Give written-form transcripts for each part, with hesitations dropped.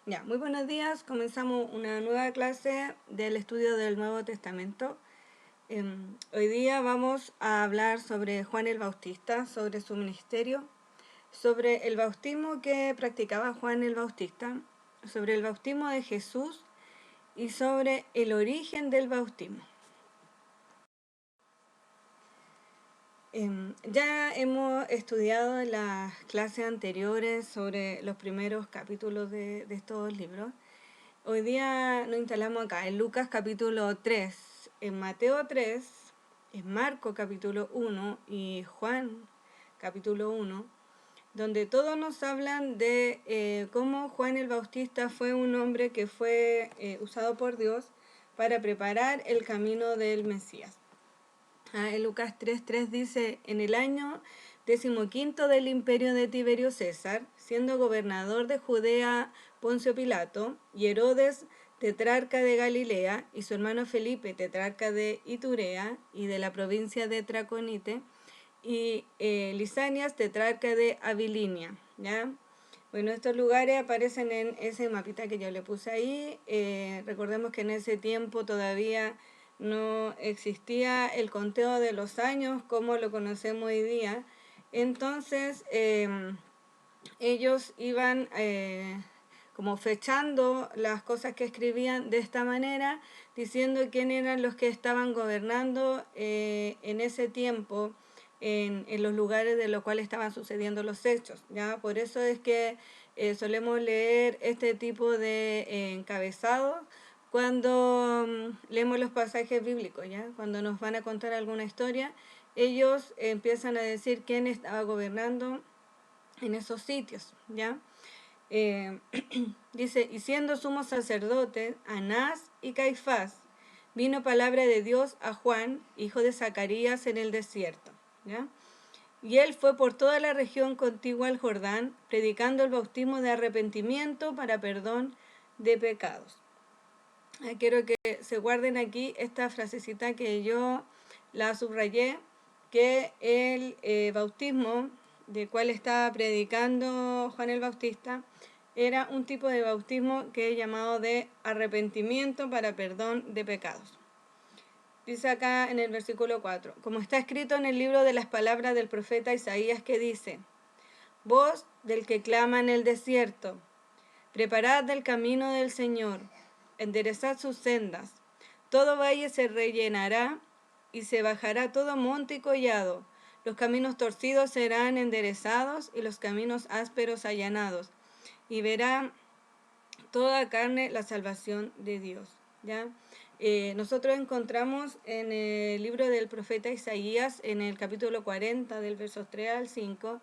Ya, muy buenos días. Comenzamos una nueva clase del estudio del Nuevo Testamento. Hoy día vamos a hablar sobre Juan el Bautista, sobre su ministerio, sobre el bautismo que practicaba Juan el Bautista, sobre el bautismo de Jesús y sobre el origen del bautismo. Ya hemos estudiado en las clases anteriores sobre los primeros capítulos de estos libros. Hoy día nos instalamos acá en Lucas capítulo 3, en Mateo 3, en Marco capítulo 1 y Juan capítulo 1, donde todos nos hablan de cómo Juan el Bautista fue un hombre que fue usado por Dios para preparar el camino del Mesías. En Lucas 3:3 dice: en el año 15 del imperio de Tiberio César, siendo gobernador de Judea Poncio Pilato, y Herodes, tetrarca de Galilea, y su hermano Felipe, tetrarca de Iturea y de la provincia de Traconite, y Lisanias, tetrarca de Abilinia, ¿ya? Bueno, estos lugares aparecen en ese mapita que yo le puse ahí. Recordemos que en ese tiempo todavía no existía el conteo de los años como lo conocemos hoy día. Entonces, ellos iban como fechando las cosas que escribían de esta manera, diciendo quién eran los que estaban gobernando en ese tiempo, en los lugares de los cuales estaban sucediendo los hechos, ¿ya? Por eso es que solemos leer este tipo de encabezados cuando leemos los pasajes bíblicos, ¿ya? Cuando nos van a contar alguna historia, ellos empiezan a decir quién estaba gobernando en esos sitios, ¿ya? Dice: y siendo sumos sacerdotes Anás y Caifás, vino palabra de Dios a Juan, hijo de Zacarías, en el desierto, ¿ya? Y él fue por toda la región contigua al Jordán, predicando el bautismo de arrepentimiento para perdón de pecados. Quiero que se guarden aquí esta frasecita que yo la subrayé, que el bautismo del cual estaba predicando Juan el Bautista era un tipo de bautismo que es llamado de arrepentimiento para perdón de pecados. Dice acá en el versículo 4, como está escrito en el libro de las palabras del profeta Isaías, que dice: voz del que clama en el desierto, preparad el camino del Señor, enderezad sus sendas. Todo valle se rellenará y se bajará todo monte y collado. Los caminos torcidos serán enderezados y los caminos ásperos allanados. Y verá toda carne la salvación de Dios, ¿ya? Nosotros encontramos en el libro del profeta Isaías, en el capítulo 40, del versos 3 al 5,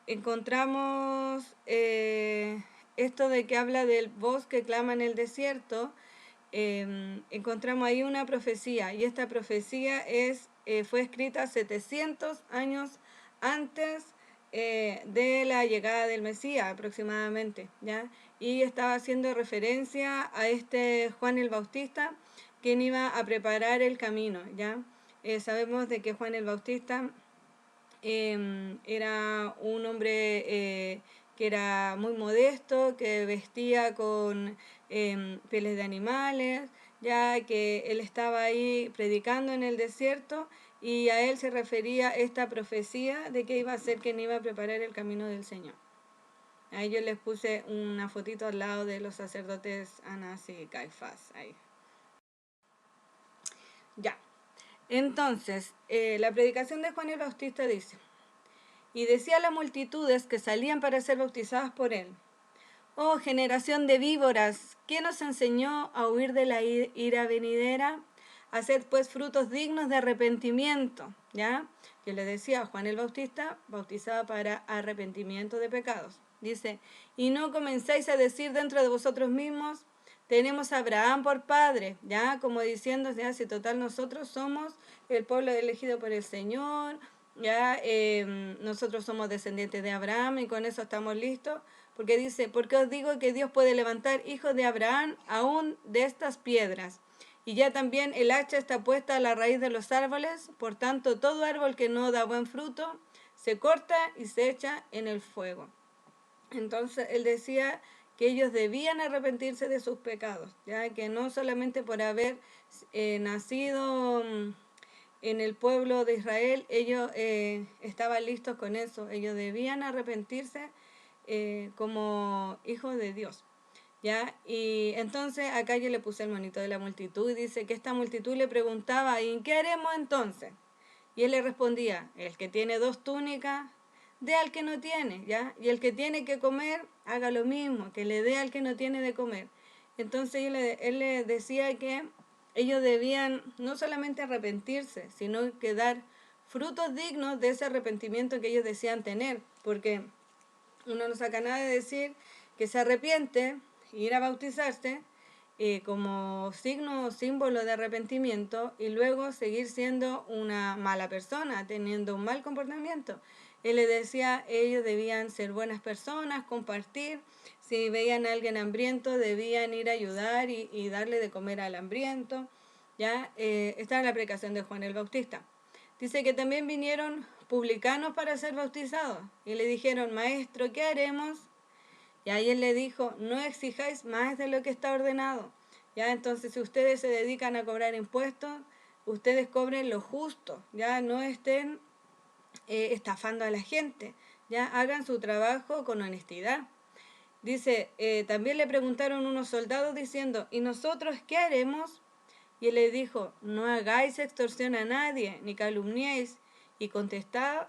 encontramos esto de que habla del voz que clama en el desierto. Encontramos ahí una profecía, y esta profecía fue escrita 700 años antes de la llegada del Mesías aproximadamente, ¿ya? Y estaba haciendo referencia a este Juan el Bautista, quien iba a preparar el camino, ¿ya? Sabemos de que Juan el Bautista era un hombre que era muy modesto, que vestía con pieles de animales, ya que él estaba ahí predicando en el desierto, y a él se refería esta profecía de que iba a ser quien iba a preparar el camino del Señor. Ahí yo les puse una fotito al lado de los sacerdotes Anás y Caifás. Ahí. Ya. Entonces, la predicación de Juan el Bautista dice: y decía a las multitudes que salían para ser bautizadas por él: oh generación de víboras, ¿quién os enseñó a huir de la ira venidera? Haced pues frutos dignos de arrepentimiento, ¿ya? Yo le decía, Juan el Bautista bautizaba para arrepentimiento de pecados. Dice: y no comenzáis a decir dentro de vosotros mismos: tenemos a Abraham por padre, ¿ya? Como diciendo, ya, si total nosotros somos el pueblo elegido por el Señor, ya, nosotros somos descendientes de Abraham y con eso estamos listos. Porque dice: porque os digo que Dios puede levantar hijos de Abraham aún de estas piedras. Y ya también el hacha está puesta a la raíz de los árboles. Por tanto, todo árbol que no da buen fruto se corta y se echa en el fuego. Entonces él decía que ellos debían arrepentirse de sus pecados, ya que no solamente por haber nacido en el pueblo de Israel, ellos estaban listos con eso, ellos debían arrepentirse como hijos de Dios. ¿Ya? Y entonces acá yo le puse el monito de la multitud y dice que esta multitud le preguntaba, ¿y qué haremos entonces? Y él le respondía, el que tiene 2 túnicas, dé al que no tiene, ¿ya? Y el que tiene que comer, haga lo mismo, que le dé al que no tiene de comer. Entonces él le decía que ellos debían no solamente arrepentirse, sino que dar frutos dignos de ese arrepentimiento que ellos desean tener, porque uno no saca nada de decir que se arrepiente, ir a bautizarse, como signo o símbolo de arrepentimiento y luego seguir siendo una mala persona, teniendo un mal comportamiento. Él le decía, ellos debían ser buenas personas, compartir, si veían a alguien hambriento debían ir a ayudar y darle de comer al hambriento. ¿Ya? Esta es la predicación de Juan el Bautista. Dice que también vinieron publicanos para ser bautizados y le dijeron, maestro, ¿qué haremos? Y ahí él le dijo, no exijáis más de lo que está ordenado. Ya, entonces si ustedes se dedican a cobrar impuestos, ustedes cobren lo justo, ya no estén estafando a la gente, ya hagan su trabajo con honestidad. Dice, también le preguntaron unos soldados diciendo, ¿y nosotros qué haremos? Y él le dijo, no hagáis extorsión a nadie, ni calumniéis, y contentaos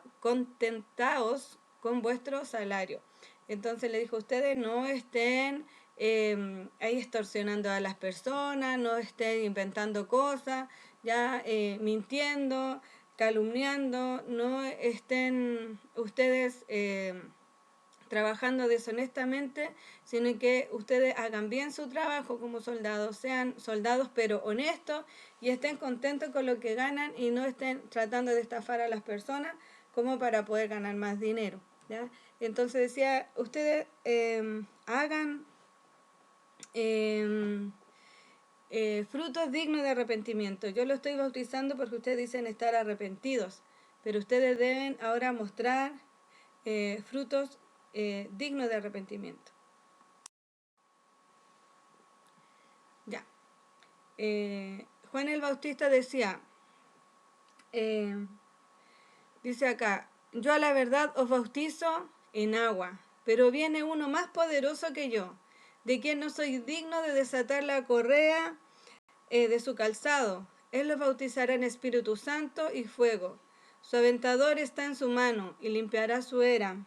con vuestro salario. Entonces le dijo, ustedes no estén ahí extorsionando a las personas, no estén inventando cosas, ya mintiendo, calumniando, no estén ustedes trabajando deshonestamente, sino que ustedes hagan bien su trabajo como soldados, sean soldados pero honestos y estén contentos con lo que ganan y no estén tratando de estafar a las personas como para poder ganar más dinero, ¿ya? Entonces decía, ustedes hagan frutos dignos de arrepentimiento. Yo lo estoy bautizando porque ustedes dicen estar arrepentidos, pero ustedes deben ahora mostrar frutos dignos de arrepentimiento. Ya. Juan el Bautista decía, dice acá, yo a la verdad os bautizo en agua, pero viene uno más poderoso que yo, de quien no soy digno de desatar la correa de su calzado. Él los bautizará en Espíritu Santo y fuego. Su aventador está en su mano y limpiará su era.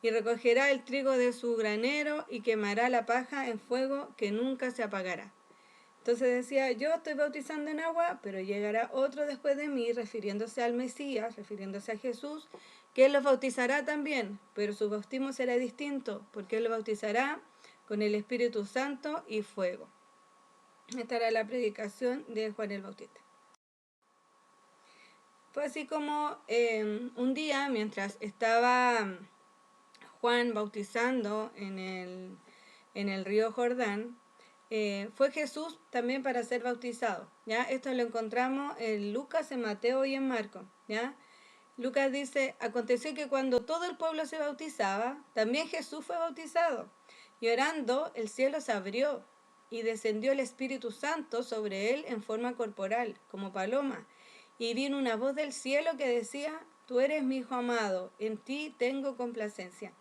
Y recogerá el trigo de su granero y quemará la paja en fuego que nunca se apagará. Entonces decía, yo estoy bautizando en agua, pero llegará otro después de mí, refiriéndose al Mesías, refiriéndose a Jesús, que él los bautizará también, pero su bautismo será distinto, porque él los bautizará con el Espíritu Santo y fuego. Esta era la predicación de Juan el Bautista. Fue así como un día, mientras estaba Juan bautizando en el río Jordán, fue Jesús también para ser bautizado, ¿ya? Esto lo encontramos en Lucas, en Mateo y en Marcos, ¿ya? Lucas dice, aconteció que cuando todo el pueblo se bautizaba, también Jesús fue bautizado. Y orando, el cielo se abrió y descendió el Espíritu Santo sobre él en forma corporal, como paloma. Y vino una voz del cielo que decía, tú eres mi hijo amado, en ti tengo complacencia.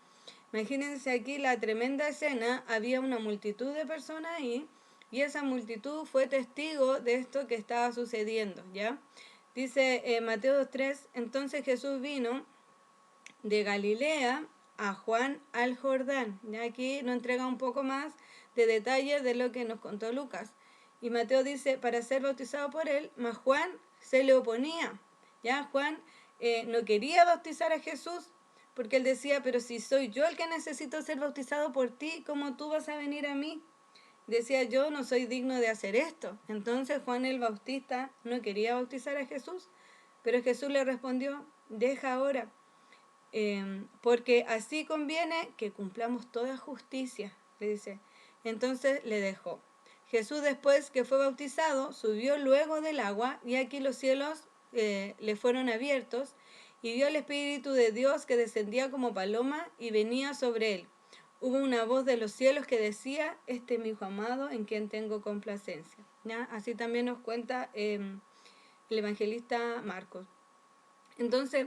Imagínense aquí la tremenda escena, había una multitud de personas ahí y esa multitud fue testigo de esto que estaba sucediendo, ¿ya? Dice Mateo 3, entonces Jesús vino de Galilea a Juan al Jordán. ¿Ya? Aquí nos entrega un poco más de detalles de lo que nos contó Lucas. Y Mateo dice, para ser bautizado por él, mas Juan se le oponía. ¿Ya? Juan no quería bautizar a Jesús, porque él decía, pero si soy yo el que necesito ser bautizado por ti, ¿cómo tú vas a venir a mí? Decía, yo no soy digno de hacer esto. Entonces Juan el Bautista no quería bautizar a Jesús, pero Jesús le respondió, deja ahora, porque así conviene que cumplamos toda justicia, le dice. Entonces le dejó. Jesús, después que fue bautizado, subió luego del agua y aquí los cielos le fueron abiertos y vio el Espíritu de Dios que descendía como paloma y venía sobre él. hubo una voz de los cielos que decía, este es mi hijo amado en quien tengo complacencia. ¿Ya? Así también nos cuenta el evangelista Marcos. Entonces,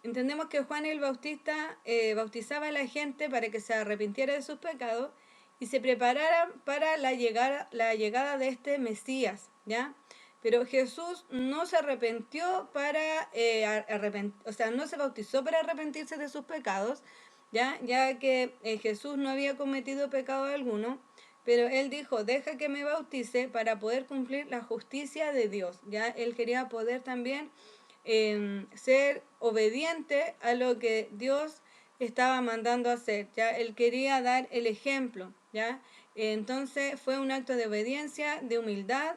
entendemos que Juan el Bautista bautizaba a la gente para que se arrepintiera de sus pecados y se preparara para la llegada de este Mesías, ¿ya? Pero Jesús no se arrepintió para, o sea, no se bautizó para arrepentirse de sus pecados, ya que Jesús no había cometido pecado alguno, pero él dijo, deja que me bautice para poder cumplir la justicia de Dios, ¿ya? Él quería poder también ser obediente a lo que Dios estaba mandando hacer, ¿ya? Él quería dar el ejemplo, ¿ya? Entonces fue un acto de obediencia, de humildad,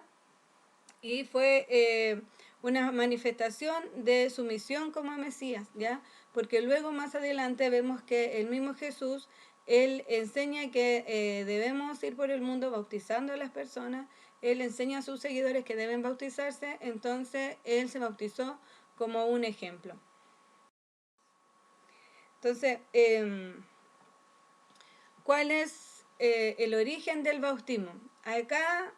y fue una manifestación de su misión como Mesías, ¿ya? Porque luego más adelante vemos que el mismo Jesús, él enseña que debemos ir por el mundo bautizando a las personas, él enseña a sus seguidores que deben bautizarse, entonces él se bautizó como un ejemplo. Entonces, ¿cuál es el origen del bautismo? Acá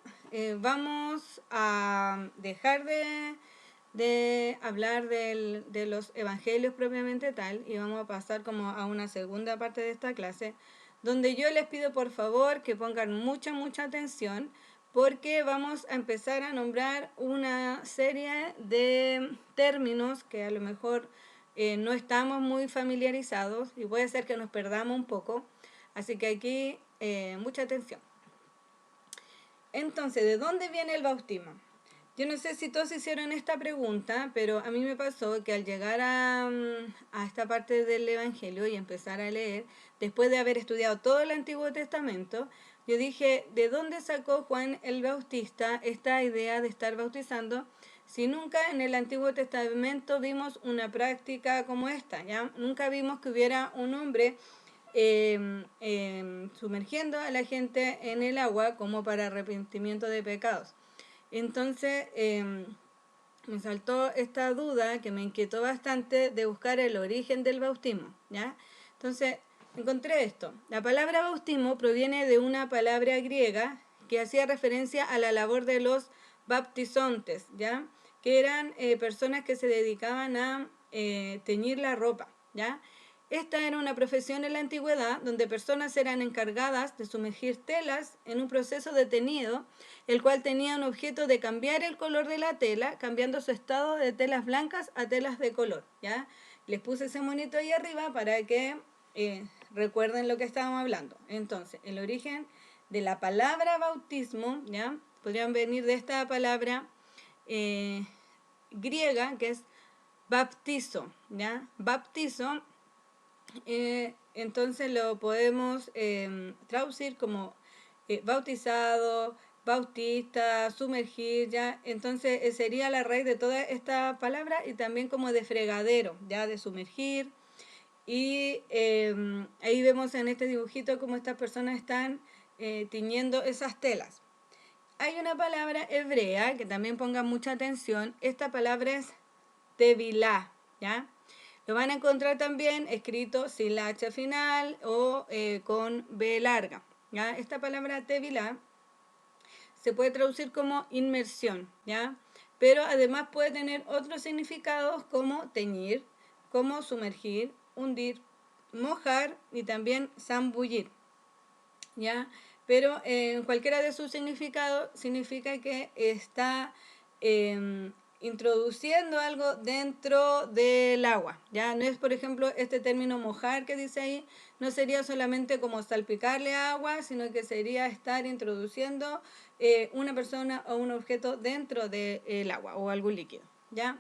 vamos a dejar de hablar de los evangelios propiamente tal y vamos a pasar como a una segunda parte de esta clase donde yo les pido por favor que pongan mucha atención porque vamos a empezar a nombrar una serie de términos que a lo mejor no estamos muy familiarizados y puede ser que nos perdamos un poco, así que aquí mucha atención. Entonces, ¿de dónde viene el bautismo? Yo no sé si todos hicieron esta pregunta, pero a mí me pasó que al llegar a esta parte del Evangelio y empezar a leer, después de haber estudiado todo el Antiguo Testamento, yo dije, ¿de dónde sacó Juan el Bautista esta idea de estar bautizando? Si nunca en el Antiguo Testamento vimos una práctica como esta, ¿ya? Nunca vimos que hubiera un hombre sumergiendo a la gente en el agua como para arrepentimiento de pecados. Entonces me saltó esta duda que me inquietó bastante de buscar el origen del bautismo, ¿ya? Entonces encontré esto. La palabra bautismo proviene de una palabra griega que hacía referencia a la labor de los baptizontes, ¿ya? Que eran personas que se dedicaban a teñir la ropa, ¿ya? Esta era una profesión en la antigüedad donde personas eran encargadas de sumergir telas en un proceso de teñido, el cual tenía un objeto de cambiar el color de la tela, cambiando su estado de telas blancas a telas de color, ¿ya? Les puse ese monito ahí arriba para que recuerden lo que estábamos hablando. Entonces, el origen de la palabra bautismo, ¿ya? Podrían venir de esta palabra griega que es baptizo, ¿ya? Baptizo. Entonces lo podemos traducir como bautizado, bautista, sumergir, ¿ya? Entonces sería la raíz de toda esta palabra y también como de fregadero, ¿ya? De sumergir. Y ahí vemos en este dibujito cómo estas personas están tiñendo esas telas. Hay una palabra hebrea que también pongan mucha atención. Esta palabra es tevilá, ¿ya? Lo van a encontrar también escrito sin la H final o con B larga, ¿ya? Esta palabra tevilá se puede traducir como inmersión, ¿ya? Pero además puede tener otros significados como teñir, como sumergir, hundir, mojar y también zambullir, ¿ya? Pero en cualquiera de sus significados significa que está introduciendo algo dentro del agua, ¿ya? No es, por ejemplo, este término mojar que dice ahí, no sería solamente como salpicarle agua, sino que sería estar introduciendo una persona o un objeto dentro del agua o algún líquido, ¿ya?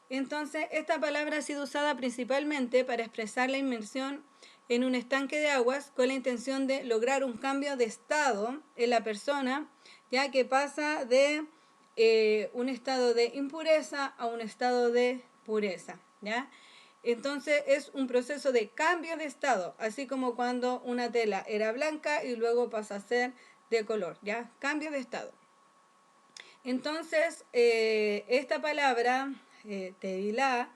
Entonces, esta palabra ha sido usada principalmente para expresar la inmersión en un estanque de aguas con la intención de lograr un cambio de estado en la persona, ya que pasa de un estado de impureza a un estado de pureza, ¿ya? Entonces es un proceso de cambio de estado, así como cuando una tela era blanca y luego pasa a ser de color, ¿ya? Cambio de estado. Entonces, esta palabra, tevilá,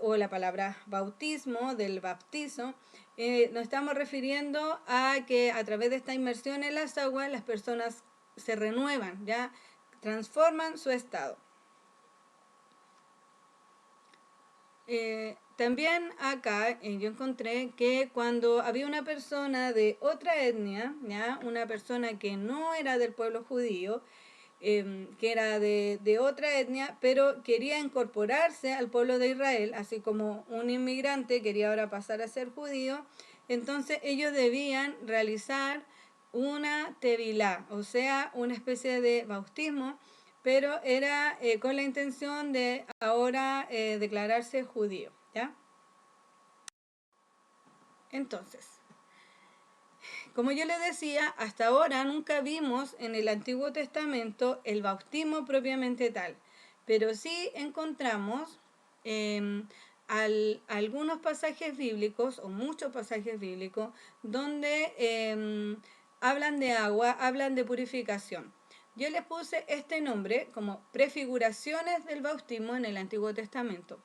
o la palabra bautismo, del baptizo, nos estamos refiriendo a que a través de esta inmersión en las aguas las personas se renuevan, ya transforman su estado. También acá yo encontré que cuando había una persona de otra etnia, ¿ya? Una persona que no era del pueblo judío, que era de otra etnia, pero quería incorporarse al pueblo de Israel, así como un inmigrante quería ahora pasar a ser judío, entonces ellos debían realizar una tevilá, o sea, una especie de bautismo, pero era con la intención de ahora declararse judío, ¿ya? Entonces, como yo les decía, hasta ahora nunca vimos en el Antiguo Testamento el bautismo propiamente tal, pero sí encontramos algunos pasajes bíblicos, o muchos pasajes bíblicos, donde hablan de agua, hablan de purificación. Yo les puse este nombre como prefiguraciones del bautismo en el Antiguo Testamento.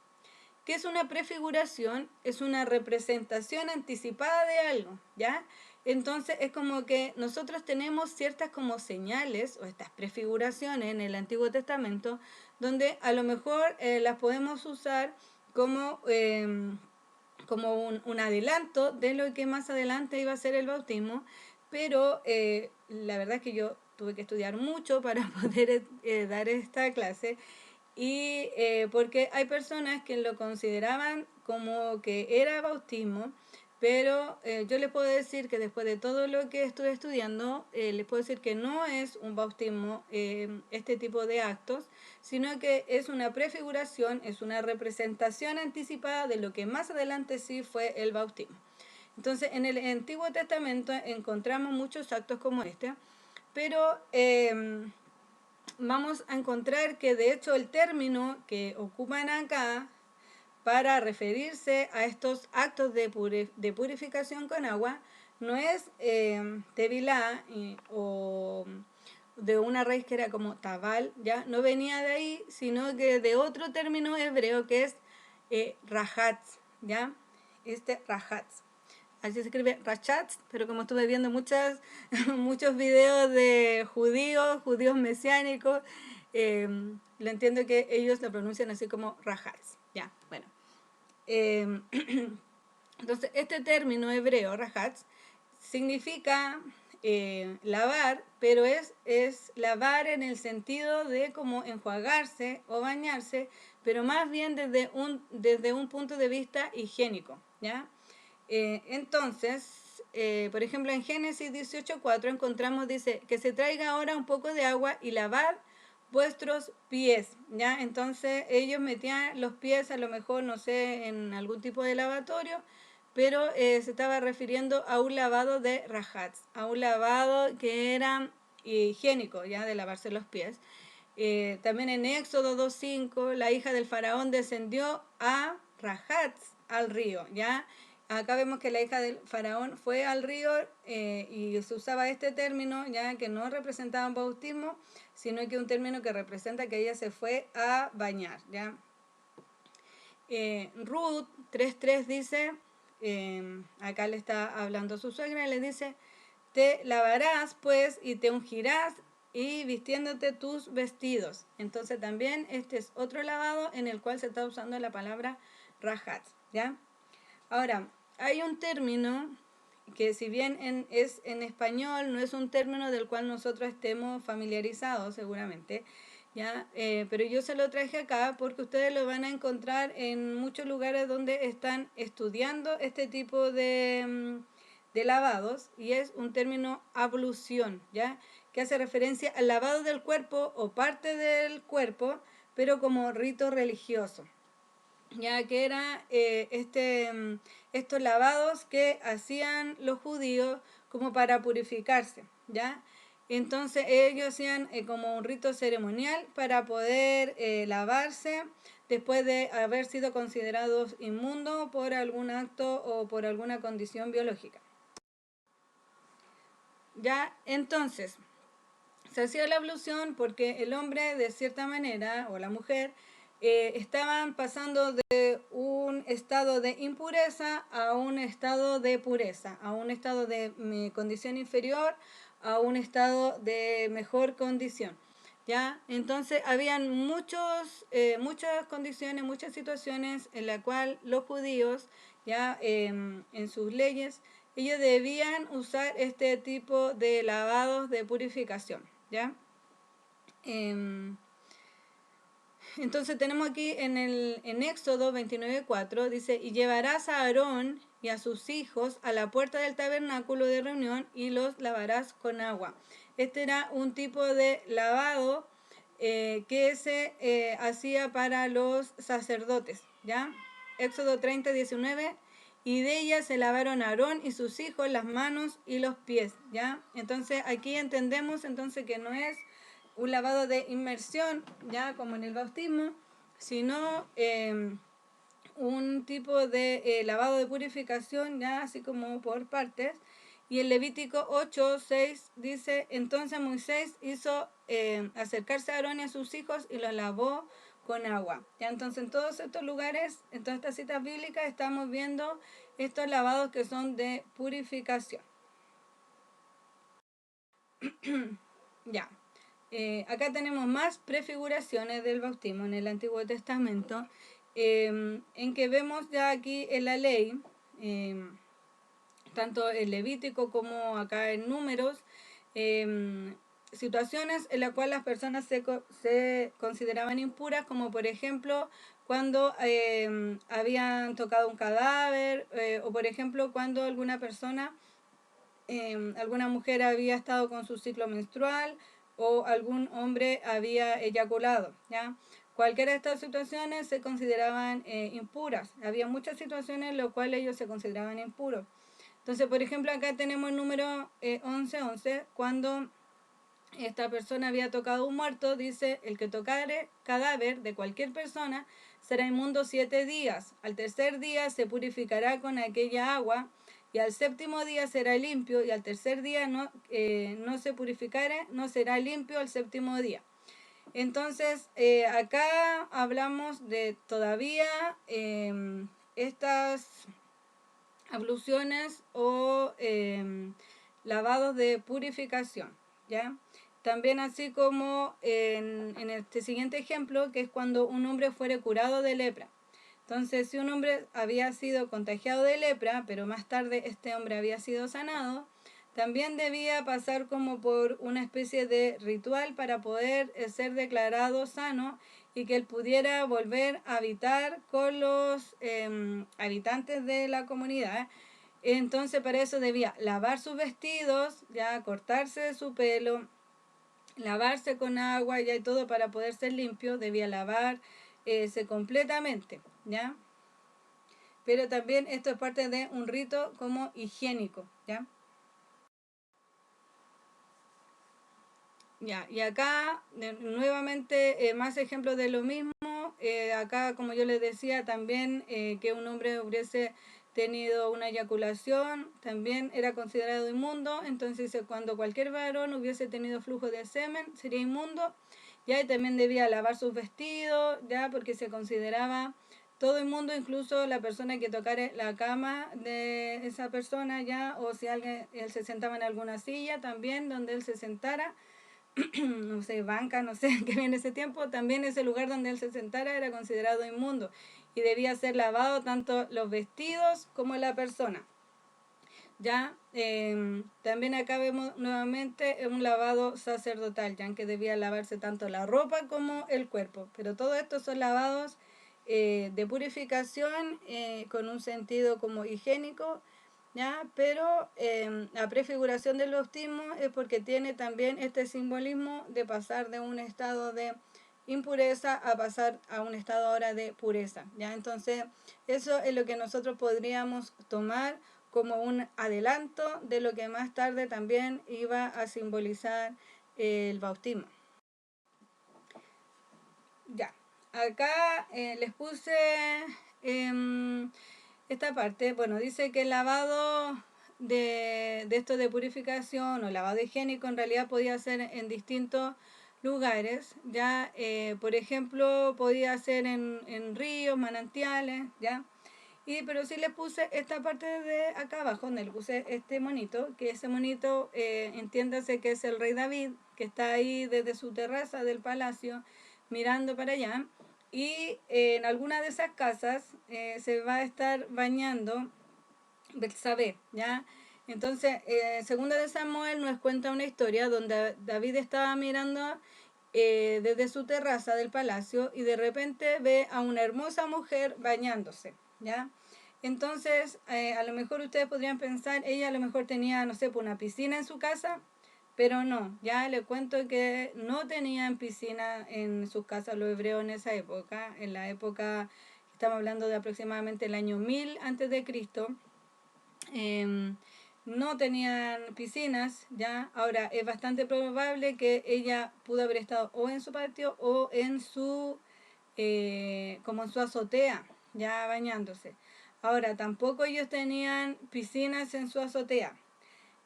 ¿Qué es una prefiguración? Es una representación anticipada de algo, ¿ya? Entonces es como que nosotros tenemos ciertas como señales o estas prefiguraciones en el Antiguo Testamento donde a lo mejor las podemos usar como, como un adelanto de lo que más adelante iba a ser el bautismo, pero la verdad es que yo tuve que estudiar mucho para poder dar esta clase y porque hay personas que lo consideraban como que era bautismo, pero yo les puedo decir que después de todo lo que estuve estudiando, les puedo decir que no es un bautismo este tipo de actos, sino que es una prefiguración, es una representación anticipada de lo que más adelante sí fue el bautismo. Entonces, en el Antiguo Testamento encontramos muchos actos como este, pero vamos a encontrar que de hecho el término que ocupan acá para referirse a estos actos de purificación con agua no es tevilá o de una raíz que era como tabal, ya no venía de ahí, sino que de otro término hebreo que es rajatz, ya este rajatz. Así se escribe Rachatz, pero como estuve viendo muchos videos de judíos mesiánicos, lo entiendo que ellos lo pronuncian así como Rajatz. Ya, bueno. Eh, entonces, este término hebreo, Rajatz, significa lavar, pero es lavar en el sentido de como enjuagarse o bañarse, pero más bien desde un punto de vista higiénico, ¿ya? Entonces, por ejemplo, en Génesis 18:4 encontramos, dice, que se traiga ahora un poco de agua y lavad vuestros pies, ¿ya? Entonces ellos metían los pies a lo mejor, no sé, en algún tipo de lavatorio, pero se estaba refiriendo a un lavado de rajats, a un lavado que era higiénico, ¿ya? De lavarse los pies. También en Éxodo 2:5, la hija del faraón descendió a Rajats, al río, ¿ya? Acá vemos que la hija del faraón fue al río y se usaba este término, ya que no representaba un bautismo, sino que un término que representa que ella se fue a bañar, ¿ya? Ruth 3:3 dice, acá le está hablando su suegra, y le dice, te lavarás pues y te ungirás y vistiéndote tus vestidos. Entonces también este es otro lavado en el cual se está usando la palabra rajat, ¿ya? Ahora, hay un término que si bien es en español, no es un término del cual nosotros estemos familiarizados seguramente, ¿ya? Pero yo se lo traje acá porque ustedes lo van a encontrar en muchos lugares donde están estudiando este tipo de lavados y es un término ablución, ¿ya? Que hace referencia al lavado del cuerpo o parte del cuerpo, pero como rito religioso, ya que era estos lavados que hacían los judíos como para purificarse, ¿ya? Entonces ellos hacían como un rito ceremonial para poder lavarse después de haber sido considerados inmundos por algún acto o por alguna condición biológica. Ya, entonces, se hacía la ablución porque el hombre de cierta manera, o la mujer, estaban pasando de un estado de impureza a un estado de pureza, a un estado de condición inferior, a un estado de mejor condición. ¿Ya? Entonces habían muchas condiciones, muchas situaciones en las cuales los judíos, ya en sus leyes, ellos debían usar este tipo de lavados de purificación. ¿Ya? Entonces tenemos aquí en Éxodo 29:4, dice, y llevarás a Aarón y a sus hijos a la puerta del tabernáculo de reunión y los lavarás con agua. Este era un tipo de lavado que se hacía para los sacerdotes, ¿ya? Éxodo 30:19, y de ella se lavaron Aarón y sus hijos las manos y los pies, ¿ya? Entonces aquí entendemos entonces que no es un lavado de inmersión, ya como en el bautismo, sino un tipo de lavado de purificación, ya así como por partes. Y el Levítico 8:6 dice, entonces Moisés hizo acercarse a Aarón y a sus hijos y los lavó con agua. Ya entonces en todos estos lugares, en todas estas citas bíblicas, estamos viendo estos lavados que son de purificación. Ya. Acá tenemos más prefiguraciones del bautismo en el Antiguo Testamento, en que vemos ya aquí en la ley, tanto en Levítico como acá en Números, situaciones en las cuales las personas se consideraban impuras, como por ejemplo cuando habían tocado un cadáver, o por ejemplo cuando alguna persona, alguna mujer había estado con su ciclo menstrual, o algún hombre había eyaculado, ¿ya? Cualquiera de estas situaciones se consideraban impuras. Había muchas situaciones en las cuales ellos se consideraban impuros. Entonces, por ejemplo, acá tenemos el número 11:11, cuando esta persona había tocado un muerto, dice, el que tocare cadáver de cualquier persona será inmundo 7 días. Al tercer día se purificará con aquella agua, y al séptimo día será limpio, y al tercer día no se purificare, no será limpio al séptimo día. Entonces, acá hablamos de todavía estas abluciones o lavados de purificación, ¿ya? También así como en este siguiente ejemplo, que es cuando un hombre fuere curado de lepra. Entonces, si un hombre había sido contagiado de lepra, pero más tarde este hombre había sido sanado, también debía pasar como por una especie de ritual para poder ser declarado sano y que él pudiera volver a habitar con los habitantes de la comunidad. Entonces para eso debía lavar sus vestidos, ya cortarse su pelo, lavarse con agua ya y todo para poder ser limpio, debía lavarse completamente, ¿ya? Pero también esto es parte de un rito como higiénico, ¿ya? Ya, y acá nuevamente más ejemplos de lo mismo. Acá, como yo les decía, también que un hombre hubiese tenido una eyaculación, también era considerado inmundo. Entonces, cuando cualquier varón hubiese tenido flujo de semen, sería inmundo. Ya, y también debía lavar sus vestidos, ya, porque se consideraba todo inmundo, incluso la persona que tocara la cama de esa persona, ya, o si alguien, él se sentaba en alguna silla, también donde él se sentara, no sé, banca, no sé, que en ese tiempo, también ese lugar donde él se sentara era considerado inmundo y debía ser lavado tanto los vestidos como la persona. Ya, también acá vemos nuevamente un lavado sacerdotal, ya que debía lavarse tanto la ropa como el cuerpo. Pero todo esto son lavados de purificación con un sentido como higiénico, ¿ya? Pero la prefiguración del bautismo es porque tiene también este simbolismo de pasar de un estado de impureza a pasar a un estado ahora de pureza, ¿ya? Entonces, eso es lo que nosotros podríamos tomar como un adelanto de lo que más tarde también iba a simbolizar el bautismo. Ya, acá les puse esta parte. Bueno, dice que el lavado de esto de purificación o lavado higiénico en realidad podía ser en distintos lugares, ya, por ejemplo, podía ser en ríos, manantiales, ya, pero sí le puse esta parte de acá abajo, donde le puse este monito, que ese monito, entiéndase que es el rey David, que está ahí desde su terraza del palacio, mirando para allá, y en alguna de esas casas se va a estar bañando Betsabé, ¿ya? Entonces, segunda de Samuel nos cuenta una historia donde David estaba mirando desde su terraza del palacio y de repente ve a una hermosa mujer bañándose, ¿ya? Entonces, a lo mejor ustedes podrían pensar, ella a lo mejor tenía, no sé, pues una piscina en su casa, pero no, ya le cuento que no tenían piscina en sus casas los hebreos en esa época, en la época, estamos hablando de aproximadamente el año 1000 antes de Cristo, eh, no tenían piscinas, ¿ya? Ahora, es bastante probable que ella pudo haber estado o en su patio o en su, como en su azotea, ya bañándose. Ahora, tampoco ellos tenían piscinas en su azotea,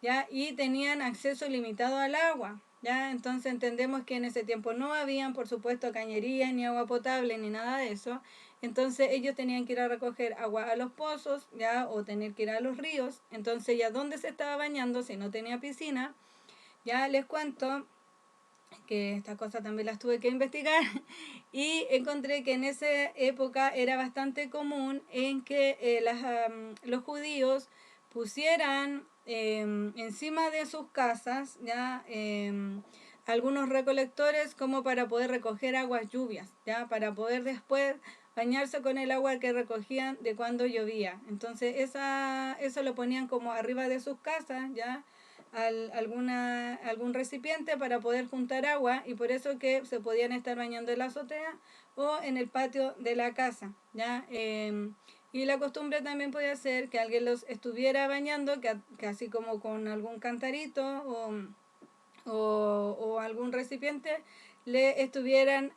¿ya? Y tenían acceso limitado al agua, ¿ya? Entonces entendemos que en ese tiempo no habían, por supuesto, cañerías, ni agua potable, ni nada de eso. Entonces ellos tenían que ir a recoger agua a los pozos, ¿ya? O tener que ir a los ríos. Entonces, ¿ya dónde se estaba bañando si no tenía piscina? Ya les cuento que estas cosas también las tuve que investigar y encontré que en esa época era bastante común en que los judíos pusieran encima de sus casas ya algunos recolectores como para poder recoger aguas lluvias, ya para poder después bañarse con el agua que recogían de cuando llovía. Entonces eso lo ponían como arriba de sus casas, ya algún recipiente para poder juntar agua y por eso que se podían estar bañando en la azotea o en el patio de la casa, ¿ya? Y la costumbre también podía ser que alguien los estuviera bañando, que así como con algún cantarito o algún recipiente, le estuvieran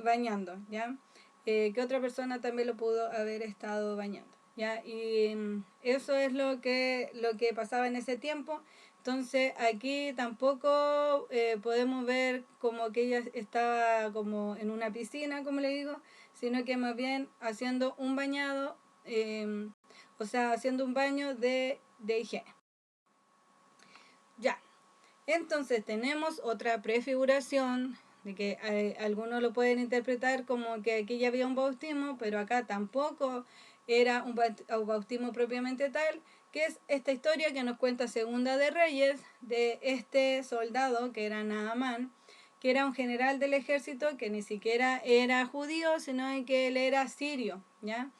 bañando, ¿ya? Que otra persona también lo pudo haber estado bañando, ¿ya? Y eso es lo que pasaba en ese tiempo. Entonces aquí tampoco podemos ver como que ella estaba como en una piscina, como le digo, sino que más bien haciendo un bañado, o sea, haciendo un baño de higiene. Ya, entonces tenemos otra prefiguración de que algunos lo pueden interpretar como que aquí ya había un bautismo, pero acá tampoco era un bautismo propiamente tal, que es esta historia que nos cuenta Segunda de Reyes de este soldado que era Naamán, que era un general del ejército que ni siquiera era judío, sino que él era sirio, ¿ya?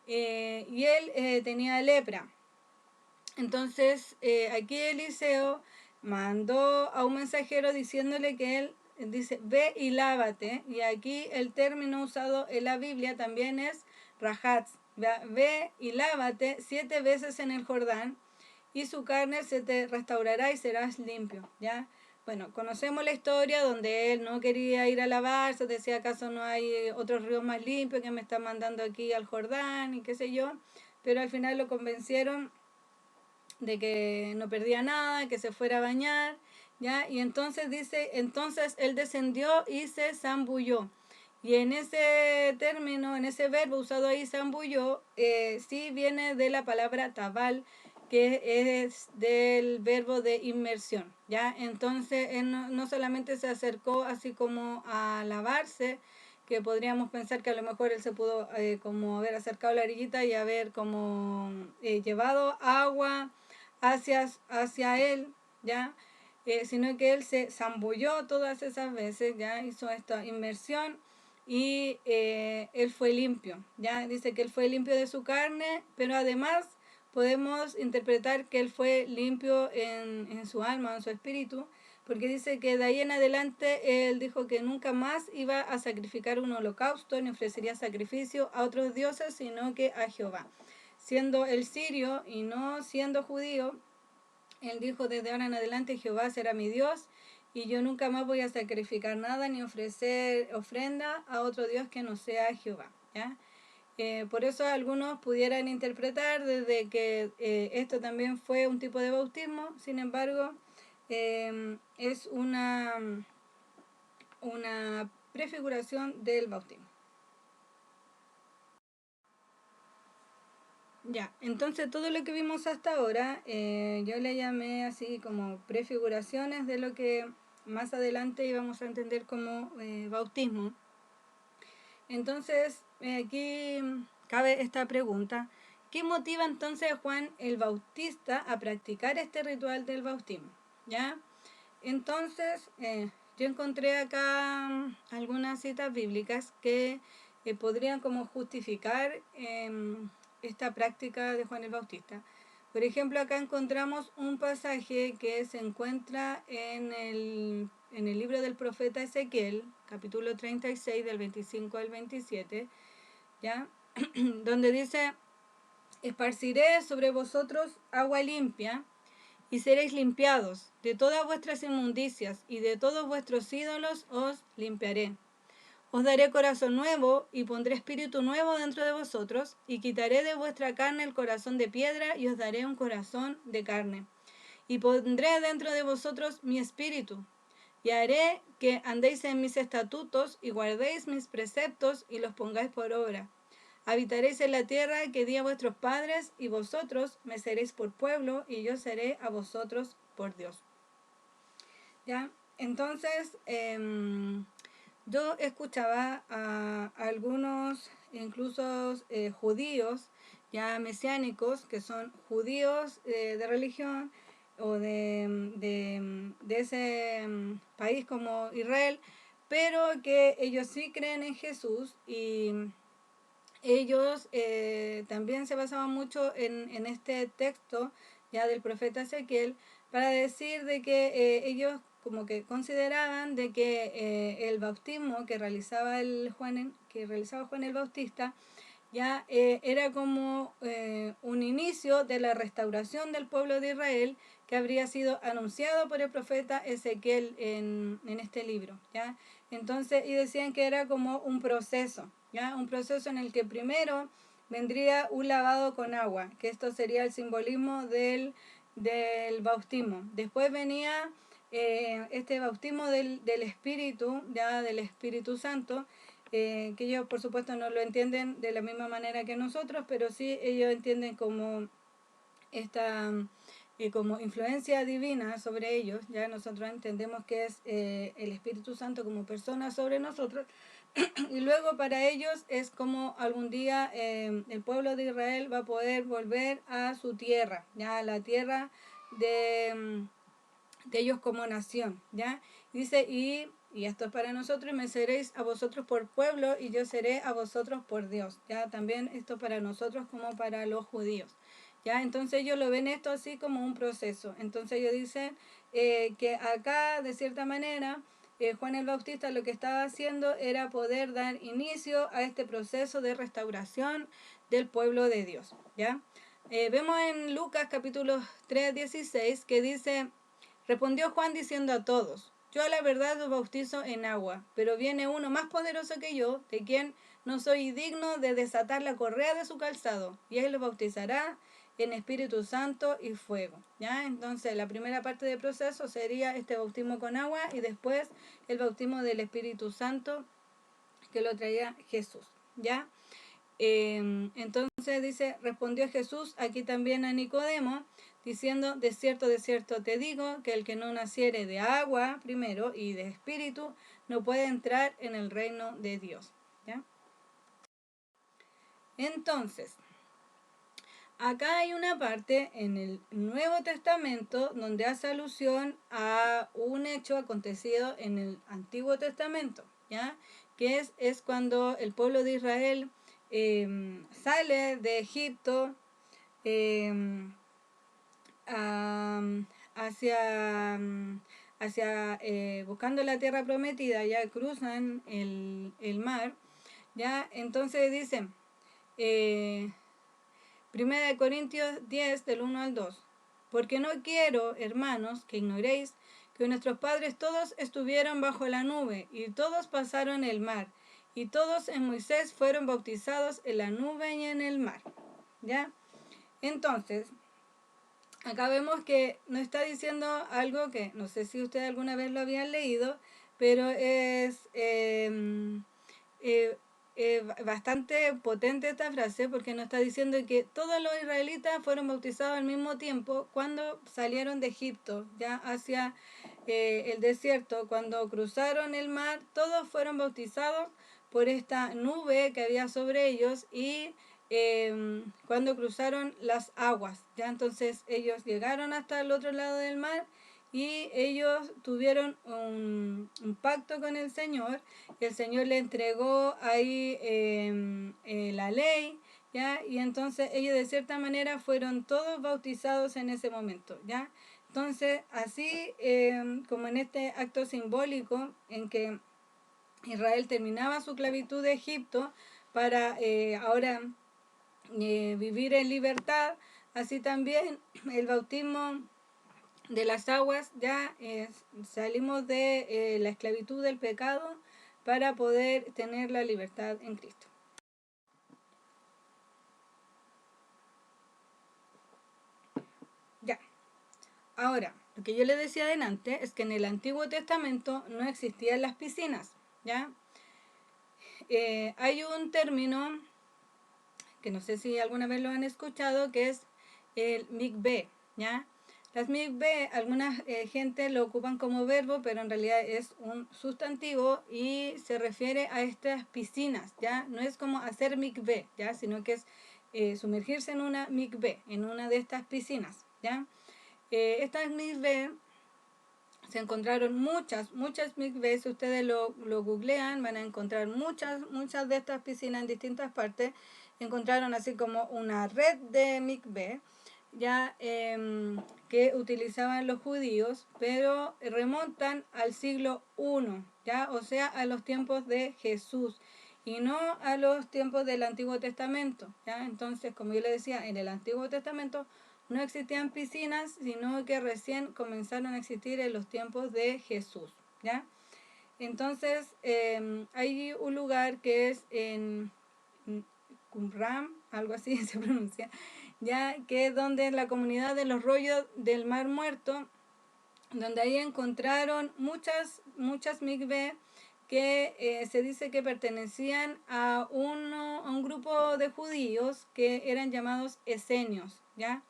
Y él tenía lepra. Entonces, aquí Eliseo mandó a un mensajero diciéndole que él dice, ve y lávate. Y aquí el término usado en la Biblia también es rajatz. Ve y lávate 7 veces en el Jordán y su carne se te restaurará y serás limpio. ¿Ya? Bueno, conocemos la historia donde él no quería ir a lavarse, decía, ¿acaso no hay otros ríos más limpios que me están mandando aquí al Jordán y qué sé yo? Pero al final lo convencieron de que no perdía nada, que se fuera a bañar, ¿ya? Y entonces dice, entonces él descendió y se zambulló. Y en ese término, en ese verbo usado ahí, zambulló, sí viene de la palabra tabal, que es del verbo de inmersión, ¿ya? Entonces él no solamente se acercó así como a lavarse, que podríamos pensar que a lo mejor él se pudo como haber acercado a la orillita y haber como llevado agua hacia él, ¿ya? Sino que él se zambulló todas esas veces, ¿ya? Hizo esta inmersión y él fue limpio, ¿ya? Dice que él fue limpio de su carne, pero además podemos interpretar que él fue limpio en su alma, en su espíritu, porque dice que de ahí en adelante él dijo que nunca más iba a sacrificar un holocausto ni ofrecería sacrificio a otros dioses, sino que a Jehová. Siendo el sirio y no siendo judío, él dijo, desde ahora en adelante Jehová será mi Dios y yo nunca más voy a sacrificar nada ni ofrecer ofrenda a otro Dios que no sea Jehová, ¿ya? Por eso algunos pudieran interpretar desde que esto también fue un tipo de bautismo, sin embargo, es una prefiguración del bautismo. Ya, entonces todo lo que vimos hasta ahora, yo le llamé así como prefiguraciones de lo que más adelante íbamos a entender como bautismo. Entonces, aquí cabe esta pregunta: ¿qué motiva entonces a Juan el Bautista a practicar este ritual del bautismo? ¿Ya? Entonces, yo encontré acá algunas citas bíblicas que podrían como justificar esta práctica de Juan el Bautista. Por ejemplo, acá encontramos un pasaje que se encuentra en el libro del profeta Ezequiel, capítulo 36, del 25 al 27, ¿ya? Donde dice: esparciré sobre vosotros agua limpia, y seréis limpiados. De todas vuestras inmundicias y de todos vuestros ídolos os limpiaré. Os daré corazón nuevo y pondré espíritu nuevo dentro de vosotros, y quitaré de vuestra carne el corazón de piedra y os daré un corazón de carne. Y pondré dentro de vosotros mi espíritu, y haré que andéis en mis estatutos y guardéis mis preceptos y los pongáis por obra. Habitaréis en la tierra que di a vuestros padres, y vosotros me seréis por pueblo, y yo seré a vosotros por Dios. ¿Ya? Entonces, yo escuchaba a algunos, incluso judíos, ya mesiánicos, que son judíos de religión o de ese país como Israel, pero que ellos sí creen en Jesús, y ellos también se basaban mucho en este texto ya del profeta Ezequiel para decir de que ellos como que consideraban de que el bautismo que realizaba Juan el Bautista ya era como un inicio de la restauración del pueblo de Israel, que habría sido anunciado por el profeta Ezequiel en este libro, ¿ya? Entonces, y decían que era como un proceso, ¿ya? Un proceso en el que primero vendría un lavado con agua, que esto sería el simbolismo del bautismo. Después venía este bautismo del Espíritu, ya del Espíritu Santo, que ellos por supuesto no lo entienden de la misma manera que nosotros, pero sí ellos entienden como esta como influencia divina sobre ellos. Ya nosotros entendemos que es el Espíritu Santo como persona sobre nosotros, y luego para ellos es como algún día el pueblo de Israel va a poder volver a su tierra, ya a la tierra de ellos como nación, ¿ya? Dice, y esto es para nosotros: y me seréis a vosotros por pueblo, y yo seré a vosotros por Dios, ¿ya? También esto para nosotros como para los judíos, ¿ya? Entonces ellos lo ven esto así como un proceso. Entonces ellos dicen que acá, de cierta manera, Juan el Bautista lo que estaba haciendo era poder dar inicio a este proceso de restauración del pueblo de Dios, ¿ya? Vemos en Lucas capítulo 3:16 que dice: respondió Juan diciendo a todos: yo a la verdad os bautizo en agua, pero viene uno más poderoso que yo, de quien no soy digno de desatar la correa de su calzado, y él los bautizará en Espíritu Santo y fuego. ¿Ya? Entonces la primera parte del proceso sería este bautismo con agua, y después el bautismo del Espíritu Santo, que lo traía Jesús. ¿Ya? Entonces dice: respondió Jesús aquí también a Nicodemo, diciendo: de cierto te digo, que el que no naciere de agua primero y de espíritu no puede entrar en el reino de Dios. ¿Ya? Entonces, acá hay una parte en el Nuevo Testamento donde hace alusión a un hecho acontecido en el Antiguo Testamento, ¿ya? Que es cuando el pueblo de Israel sale de Egipto hacia, buscando la tierra prometida. Ya cruzan el mar, ya. Entonces dicen, Primera de Corintios 10 del 1 al 2: porque no quiero, hermanos, que ignoréis que nuestros padres todos estuvieron bajo la nube, y todos pasaron el mar, y todos en Moisés fueron bautizados en la nube y en el mar. ¿Ya? Entonces, acá vemos que nos está diciendo algo que no sé si ustedes alguna vez lo habían leído, pero es bastante potente esta frase porque nos está diciendo que todos los israelitas fueron bautizados al mismo tiempo cuando salieron de Egipto, ya hacia el desierto, cuando cruzaron el mar, todos fueron bautizados por esta nube que había sobre ellos y cuando cruzaron las aguas, ya entonces ellos llegaron hasta el otro lado del mar y ellos tuvieron un pacto con el Señor. El Señor le entregó ahí la ley, ¿ya? Y entonces ellos de cierta manera fueron todos bautizados en ese momento, ¿ya? Entonces, así como en este acto simbólico en que Israel terminaba su esclavitud de Egipto para ahora vivir en libertad, así también el bautismo de las aguas ya salimos de la esclavitud del pecado para poder tener la libertad en Cristo. Ya. Ahora, lo que yo le decía adelante es que en el Antiguo Testamento no existían las piscinas, ¿ya? Hay un término que no sé si alguna vez lo han escuchado, que es el mikveh, ¿ya? Las mikveh, algunas gente lo ocupan como verbo, pero en realidad es un sustantivo y se refiere a estas piscinas, ¿ya? No es como hacer mikveh, ¿ya? Sino que es sumergirse en una mikveh, en una de estas piscinas, ¿ya? Estas mikveh se encontraron muchas mikveh. Si ustedes lo googlean, van a encontrar muchas de estas piscinas en distintas partes. Encontraron así como una red de mikveh, ya que utilizaban los judíos, pero remontan al siglo I, ya, o sea, a los tiempos de Jesús y no a los tiempos del Antiguo Testamento, ya. Entonces, como yo le decía, en el Antiguo Testamento no existían piscinas, sino que recién comenzaron a existir en los tiempos de Jesús, ¿ya? Entonces, hay un lugar que es en Qumran, algo así se pronuncia, ya que es donde la comunidad de los rollos del Mar Muerto, donde ahí encontraron muchas mikveh que se dice que pertenecían a un grupo de judíos que eran llamados esenios, ¿ya?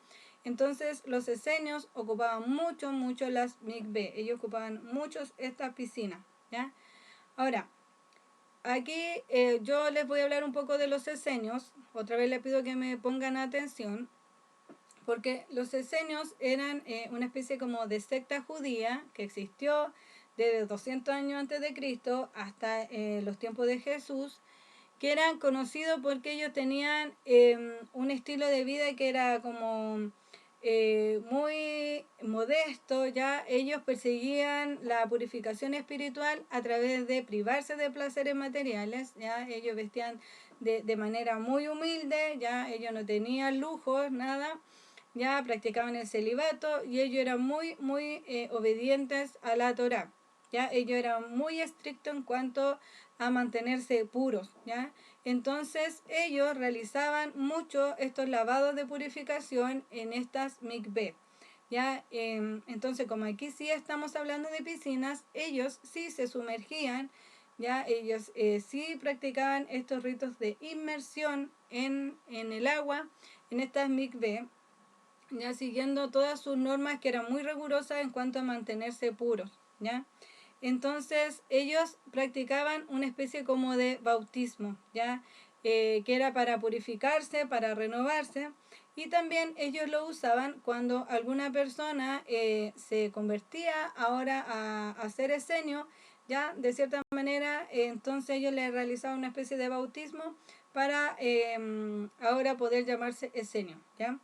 Entonces los esenios ocupaban mucho las mikveh, ellos ocupaban mucho esta piscina, ¿ya? Ahora, aquí yo les voy a hablar un poco de los esenios, otra vez les pido que me pongan atención, porque los esenios eran una especie como de secta judía que existió desde 200 años antes de Cristo hasta los tiempos de Jesús, que eran conocidos porque ellos tenían un estilo de vida que era como muy modesto, ya ellos perseguían la purificación espiritual a través de privarse de placeres materiales, ya ellos vestían de manera muy humilde, ya ellos no tenían lujos, nada, ya practicaban el celibato y ellos eran muy obedientes a la Torá, ya ellos eran muy estrictos en cuanto a mantenerse puros, ya. Entonces ellos realizaban mucho estos lavados de purificación en estas mikveh, ya. Entonces, como aquí sí estamos hablando de piscinas, ellos sí se sumergían, ya ellos sí practicaban estos ritos de inmersión en el agua, en estas mikveh, ya siguiendo todas sus normas que eran muy rigurosas en cuanto a mantenerse puros, ¿ya? Entonces ellos practicaban una especie como de bautismo, ¿ya? Que era para purificarse, para renovarse, y también ellos lo usaban cuando alguna persona se convertía ahora a ser esenio, ya de cierta manera, entonces ellos le realizaban una especie de bautismo para ahora poder llamarse esenio, ¿ya?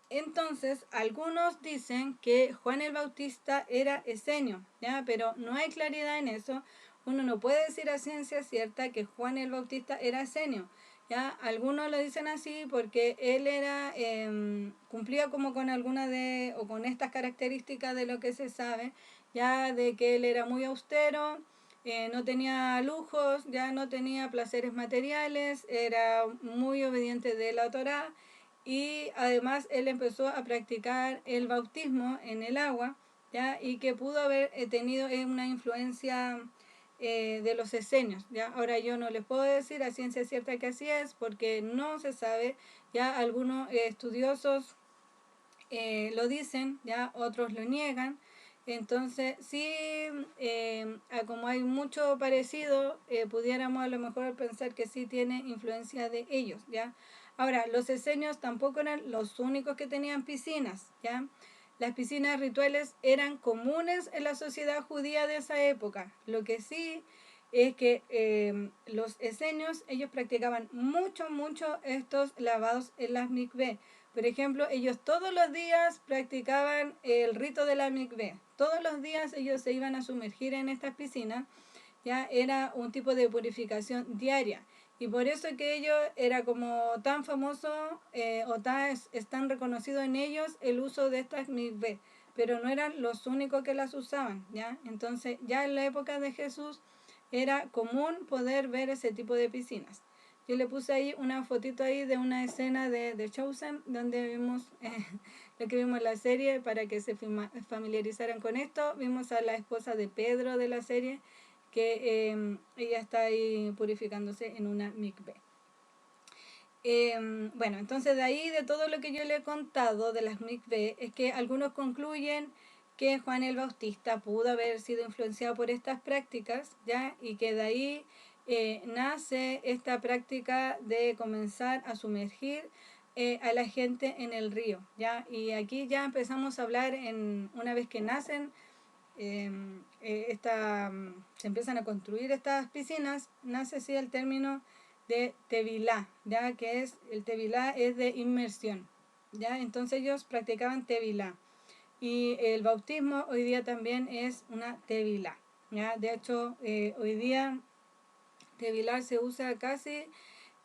Entonces, algunos dicen que Juan el Bautista era esenio, ¿ya? Pero no hay claridad en eso. Uno no puede decir a ciencia cierta que Juan el Bautista era esenio, ¿ya? Algunos lo dicen así porque él era cumplía como con alguna de o con estas características de lo que se sabe, ya de que él era muy austero, no tenía lujos, ya no tenía placeres materiales, era muy obediente de la Torá y además él empezó a practicar el bautismo en el agua, ¿ya? Y que pudo haber tenido una influencia de los esenios, ¿ya? Ahora yo no les puedo decir a ciencia cierta que así es, porque no se sabe, ya algunos estudiosos lo dicen, ya otros lo niegan. Entonces, sí, como hay mucho parecido, pudiéramos a lo mejor pensar que sí tiene influencia de ellos, ¿ya? Ahora, los esenios tampoco eran los únicos que tenían piscinas, ¿ya? Las piscinas rituales eran comunes en la sociedad judía de esa época. Lo que sí es que los esenios, ellos practicaban mucho estos lavados en las mikveh. Por ejemplo, ellos todos los días practicaban el rito de la mikveh. Todos los días ellos se iban a sumergir en estas piscinas. Ya era un tipo de purificación diaria. Y por eso que ellos era como tan famoso o es tan reconocido en ellos el uso de estas mikveh. Pero no eran los únicos que las usaban, ¿ya? Entonces, ya en la época de Jesús era común poder ver ese tipo de piscinas. Yo le puse ahí una fotito ahí de una escena de The Chosen, donde vimos lo que vimos en la serie para que se familiarizaran con esto. Vimos a la esposa de Pedro de la serie, que ella está ahí purificándose en una mikveh. Bueno, entonces de ahí, de todo lo que yo le he contado de las mikveh, es que algunos concluyen que Juan el Bautista pudo haber sido influenciado por estas prácticas, ¿ya? Y que de ahí nace esta práctica de comenzar a sumergir a la gente en el río, ¿ya? Y aquí ya empezamos a hablar, una vez que nacen, se empiezan a construir estas piscinas, nace así el término de tevilá, ya que el tevilá es de inmersión, ya. Entonces ellos practicaban tevilá, y el bautismo hoy día también es una tevilá, ya. De hecho, hoy día tevilá se usa casi,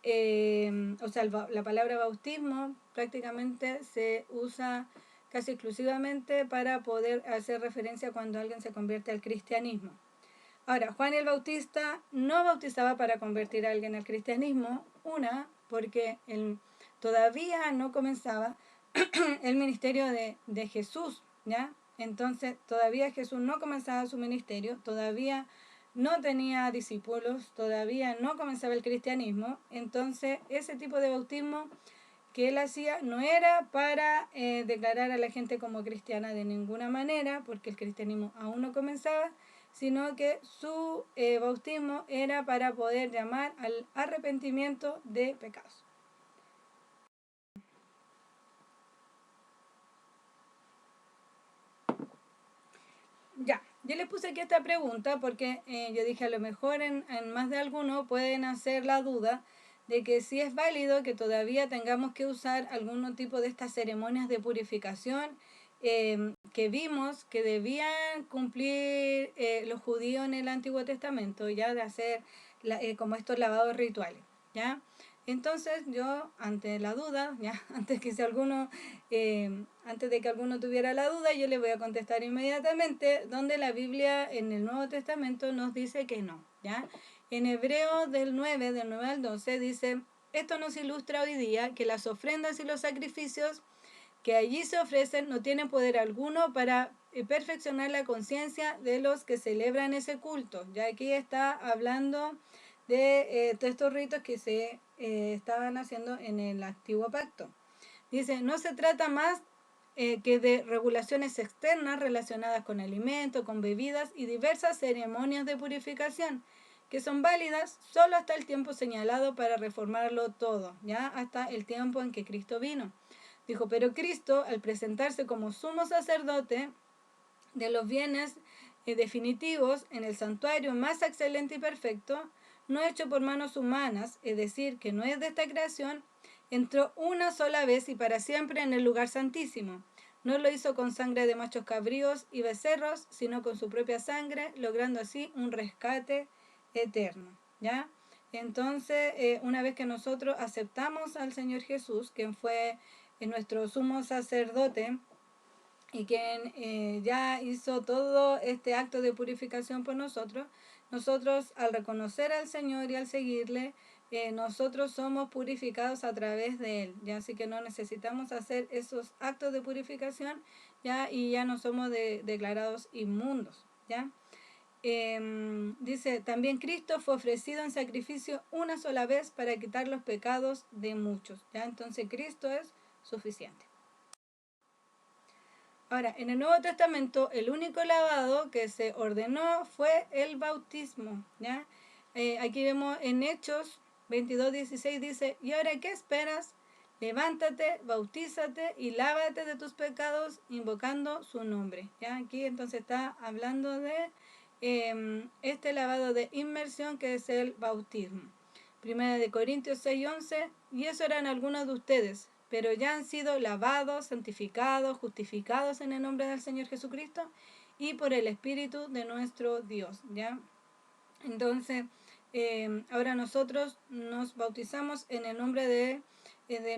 o sea, la palabra bautismo prácticamente se usa casi exclusivamente para poder hacer referencia cuando alguien se convierte al cristianismo. Ahora, Juan el Bautista no bautizaba para convertir a alguien al cristianismo, porque él todavía no comenzaba el ministerio de Jesús, ¿ya? Entonces, todavía Jesús no comenzaba su ministerio, todavía no tenía discípulos, todavía no comenzaba el cristianismo. Entonces, ese tipo de bautismo que él hacía no era para declarar a la gente como cristiana de ninguna manera, porque el cristianismo aún no comenzaba, sino que su bautismo era para poder llamar al arrepentimiento de pecados. Ya, yo les puse aquí esta pregunta porque yo dije, a lo mejor en más de alguno pueden hacer la duda de que si es válido que todavía tengamos que usar algún tipo de estas ceremonias de purificación que vimos que debían cumplir los judíos en el Antiguo Testamento, ya de hacer como estos lavados rituales, ¿ya? Entonces yo, ante la duda, ya, antes de que alguno tuviera la duda, yo le voy a contestar inmediatamente, donde la Biblia en el Nuevo Testamento nos dice que no, ¿ya? En Hebreo del 9 al 12 dice: esto nos ilustra hoy día que las ofrendas y los sacrificios que allí se ofrecen no tienen poder alguno para perfeccionar la conciencia de los que celebran ese culto. Ya aquí está hablando de todos estos ritos que se estaban haciendo en el antiguo pacto. Dice, no se trata más que de regulaciones externas relacionadas con alimentos, con bebidas y diversas ceremonias de purificación, que son válidas solo hasta el tiempo señalado para reformarlo todo, ya hasta el tiempo en que Cristo vino. Dijo, pero Cristo, al presentarse como sumo sacerdote de los bienes definitivos en el santuario más excelente y perfecto, no hecho por manos humanas, es decir, que no es de esta creación, entró una sola vez y para siempre en el lugar santísimo. No lo hizo con sangre de machos cabríos y becerros, sino con su propia sangre, logrando así un rescate eterno, ¿ya? Entonces, una vez que nosotros aceptamos al Señor Jesús, quien fue nuestro sumo sacerdote, y quien ya hizo todo este acto de purificación por nosotros, nosotros al reconocer al Señor y al seguirle, nosotros somos purificados a través de Él, ¿ya? Así que no necesitamos hacer esos actos de purificación, ¿ya? Y ya no somos declarados inmundos, ¿ya? Dice, también Cristo fue ofrecido en sacrificio una sola vez para quitar los pecados de muchos, ¿ya? Entonces Cristo es suficiente. Ahora, en el Nuevo Testamento, el único lavado que se ordenó fue el bautismo, ¿ya? Aquí vemos en Hechos 22:16 dice, y ahora, ¿qué esperas? Levántate, bautízate y lávate de tus pecados invocando su nombre, ¿ya? Aquí entonces está hablando de este lavado de inmersión que es el bautismo. Primera de Corintios 6:11, y eso eran algunos de ustedes, pero ya han sido lavados, santificados, justificados en el nombre del Señor Jesucristo y por el Espíritu de nuestro Dios, ¿ya? Entonces, ahora nosotros nos bautizamos en el nombre de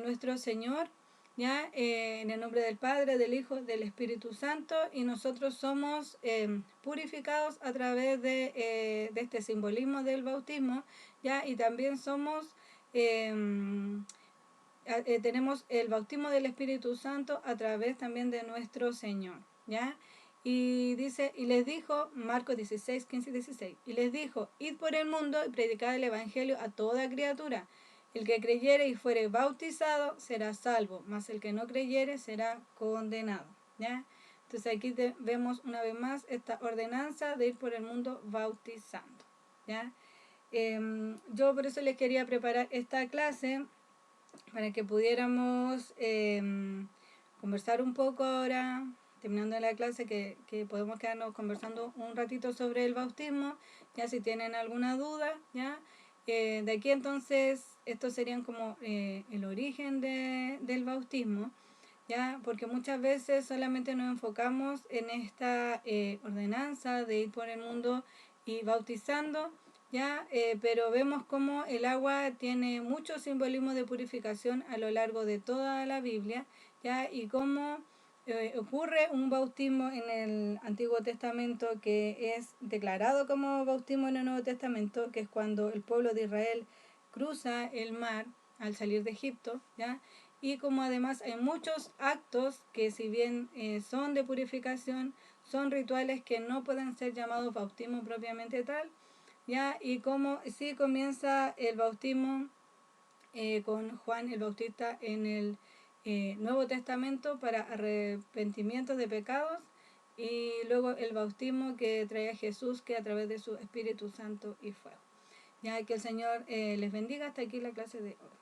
nuestro Señor, ¿ya? En el nombre del Padre, del Hijo, del Espíritu Santo, y nosotros somos purificados a través de este simbolismo del bautismo, ¿ya? Y también somos... tenemos el bautismo del Espíritu Santo a través también de nuestro Señor, ¿ya? Y dice, y les dijo, Marcos 16, 15 y 16, y les dijo, id por el mundo y predicad el Evangelio a toda criatura. El que creyere y fuere bautizado será salvo, mas el que no creyere será condenado, ¿ya? Entonces aquí vemos una vez más esta ordenanza de ir por el mundo bautizando, ¿ya? Yo por eso les quería preparar esta clase para que pudiéramos conversar un poco ahora, terminando la clase, que podemos quedarnos conversando un ratito sobre el bautismo, ya si tienen alguna duda, ya. De aquí entonces, estos serían como el origen del bautismo, ya, porque muchas veces solamente nos enfocamos en esta ordenanza de ir por el mundo y bautizando, ¿ya? Pero vemos cómo el agua tiene mucho simbolismo de purificación a lo largo de toda la Biblia, ¿ya? Y cómo ocurre un bautismo en el Antiguo Testamento que es declarado como bautismo en el Nuevo Testamento, que es cuando el pueblo de Israel cruza el mar al salir de Egipto, ¿ya? Y como además hay muchos actos que si bien son de purificación, son rituales que no pueden ser llamados bautismo propiamente tal, ¿ya? Y como sí comienza el bautismo con Juan el Bautista en el Nuevo Testamento para arrepentimiento de pecados, y luego el bautismo que trae Jesús, que a través de su Espíritu Santo y fuego. Ya que el Señor les bendiga. Hasta aquí la clase de hoy.